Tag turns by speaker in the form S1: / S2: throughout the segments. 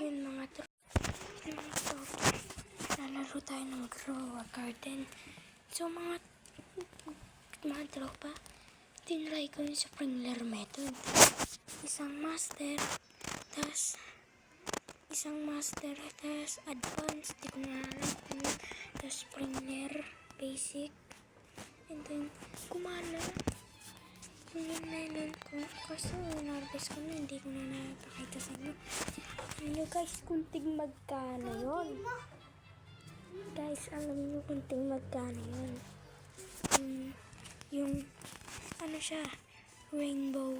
S1: Yun mga tropa, lalaro tayo ng grow a garden. So mga tropa, tinry ko yung sprinkler method. Isang master, tas advanced, di ko na alam. Tas sprinkler, basic, and then kumala yung melon ko. Kaso in-harvest ko na, hindi ko na napakita sa inyo. Ano guys, kunting magkano yun? Guys, alam nyo kunting magkano yun? Yung ano siya, rainbow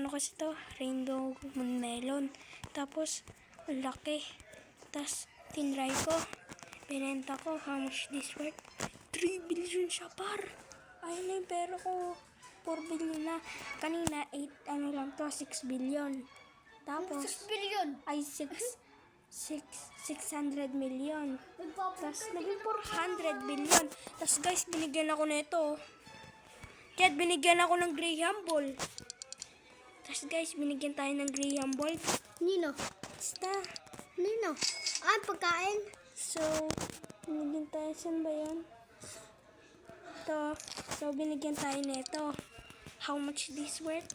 S1: kasi to, rainbow melon. Tapos ang laki. Tapos tinry ko, binenta ko. How much this worth? 3 billion siya par. Ayun na yung pera ko, 4 billion na. Kanina 6 billion. Tapos
S2: 6 billion
S1: ay 600 million. Tapos naging 400 billion. Tapos guys, binigyan ako nito. Kaya binigyan ako ng Graham Ball. Tapos guys, binigyan tayo ng Graham Ball.
S2: Nino?
S1: Basta.
S2: Nino? Ah, pagkain?
S1: So, binigyan tayo. Saan ba yun? Ito. So, binigyan tayo nito. How much this worth?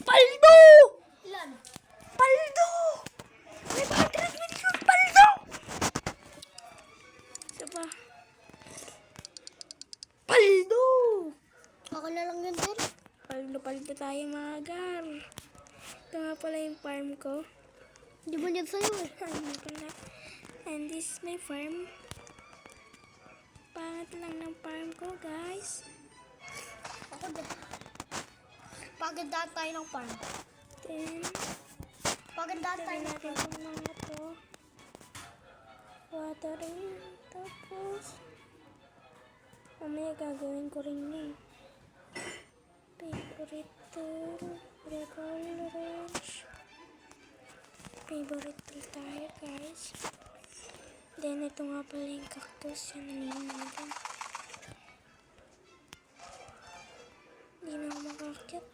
S1: Paldo!
S2: Ilan?
S1: Paldo! 500 million paldo! Isa pa. Paldo!
S2: Ako na lang yun din.
S1: Paldo tayo mga gar. Ito nga pala yung farm ko.
S2: Di ba niyan sa'yo eh?
S1: Ano pala. And this is my farm. Pangat lang ng farm ko, guys.
S2: Ako din. Pagandaan tayo ng farm.
S1: Then,
S2: Pagandaan tayo ng
S1: natin
S2: farm.
S1: itong mga to. Watering. Tapos, mamaya gagawin ko rin yun. Favorite tool. Favorite tool tayo, guys. Then, ito nga pala yung cactus. Yan, nanihin natin. Hindi na ako makakit.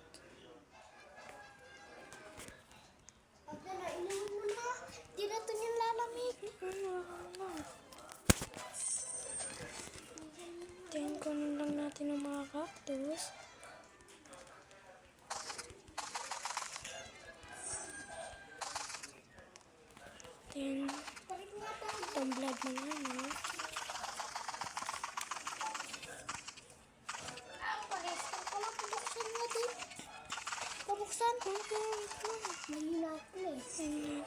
S2: Ate na, inumin mo na. Di na ito niyang lalamig.
S1: Then, kunin lang natin ang mga cactus. Then, itong blood na nga, no?
S2: Pag-extra pala, pabuksan natin. Pabuksan. Mahina ako eh.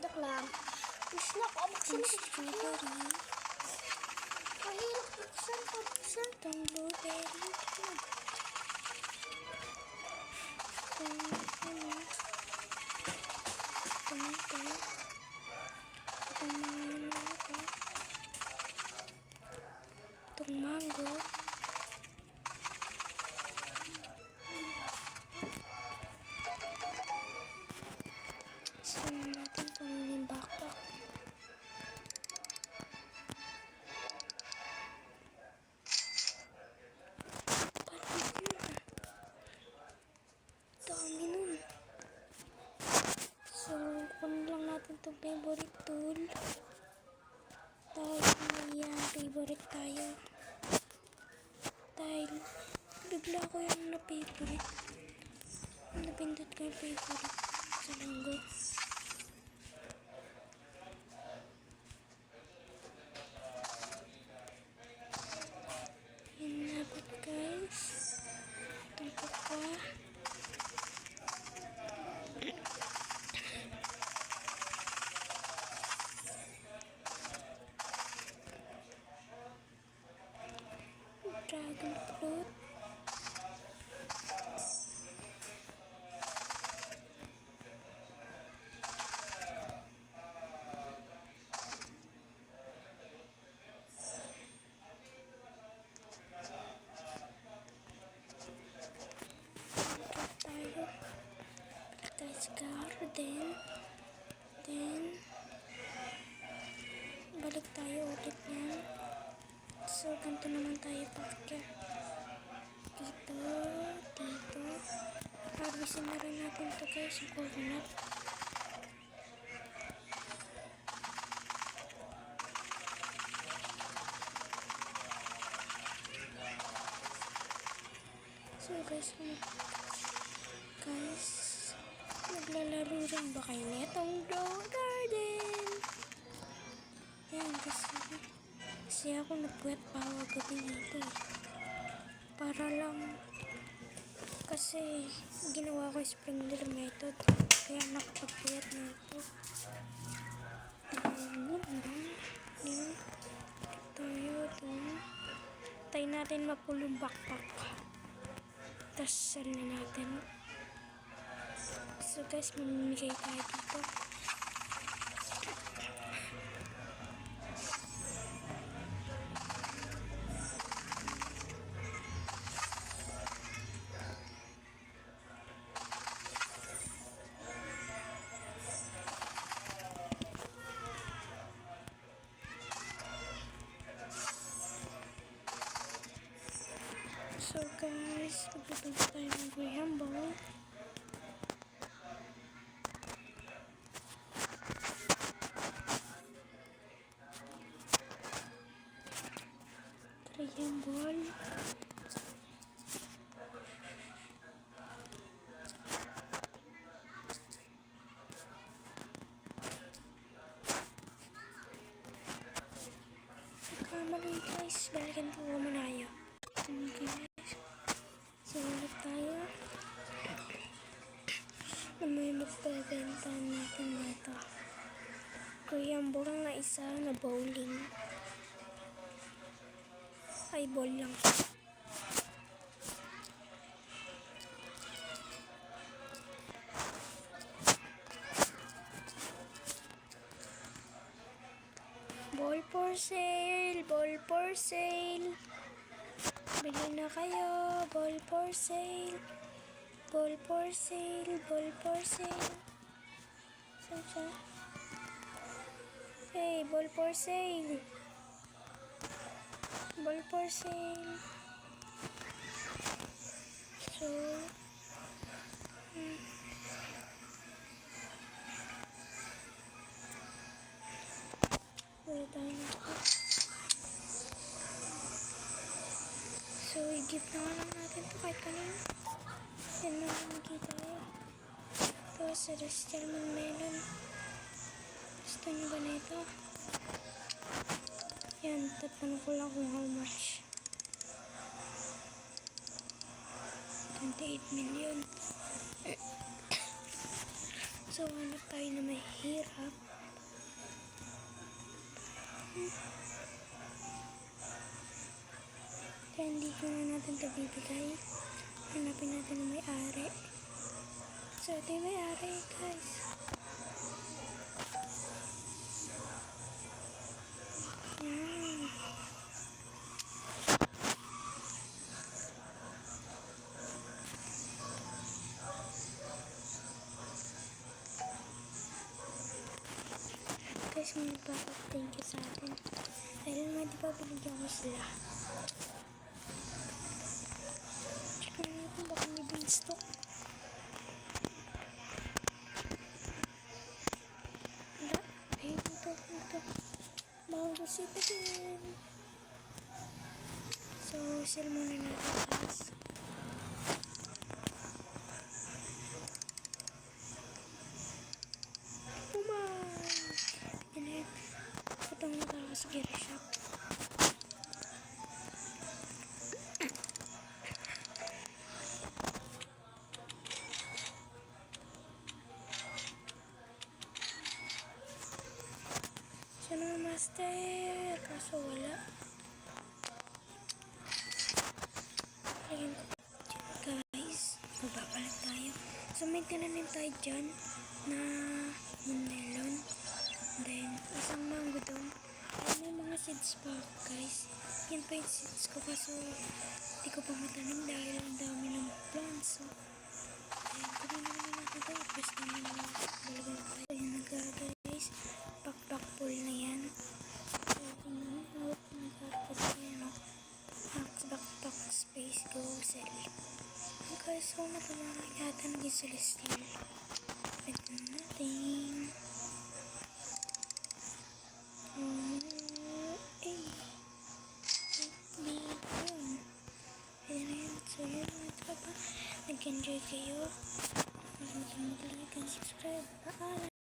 S2: Dak lang. Push na ako. Buksan na.
S1: Strawberry.
S2: Mahirap buksan. Pabuksan.
S1: Itong blueberry. Itong mango. Saan natin kunin yung backpack? Dami nun. So, kunin lang natin itong favorite tool. Dahil yan, favorite tayo. Dahil bigla ko yung na-favorite. Napindot ko yung favorite sa linggo. Yan na po guys. Itong pa. Dragon fruit. Tayo sa garden. Then, balik tayo ulit niyan. So, ganito naman tayo parker. dito, dito. Harvestin na rin natin ito guys, yung coconut. So guys, naglalaro rin ba kayo netong garden? Yan, kasi ako nagpuwet bawa gabi dito eh. Para lang, kasi ginawa ko sprinkler method, kaya nakapagpuwet na ito. Yan, tayo doon. Tayo natin mapulong backpack. Tapos sell na natin. So guys, mamimigay tayo dito. So guys, magbibigay tayo ng graham ball. Graham ball. Kamali guys, balikan ko muna kayo. Okay guys, so ulit tayo. May magbebenta natin dito. Graham ball na isa na bowling. Ay, ball lang. Ball for sale! Ball for sale! Bili na kayo! Ball for sale! Ball for sale! Ball for sale! Saan siya? Hey! Ball for sale! Ball for sale! So, wala tayo nito. So, i-gift na lang natin ito kahit kanina. Yan na lang nakita tayo. Ito, Celestial Melon. Gusto nyo ba na ito? Yan, tatanong ko lang kung how much. 28 million. So, hanap tayo na mahirap. Kaya hindi ko na natin ito bibigay. Hanapin natin na may-ari. So, ito yung may-ari, guys. Yan. Guys, may nagpapag-thank you sa atin. Dahil nga di ba binigyan ko sila. Check na natin baka may beanstalk. Wala. Ayun, ito. Mango sita din. So, sell muna natin guys. Patang na tayo sa gear shop. Siya na master. Kaso wala. Lagyan ko guys. Magbabalik tayo. So may tinanim tayo dyan na melon. Then isang mango doon. May mga seeds pa guys. Yan pa yung seeds ko kaso hindi ko pa matanim dahil ang dami ng plants. So ayan, kunin naman natin ito. Press naman naman balagan tayo. Ayan na guys. Backpack full na yan. So tingnan mo. Nag-harvest tayo no. Max backpack space go 7. Hazel. Okay, so natamang yata naging Celestine. Wait na natin. So yun mga tropa, nag-enjoy kayo. Huwag mag-like and subscribe. Paalam!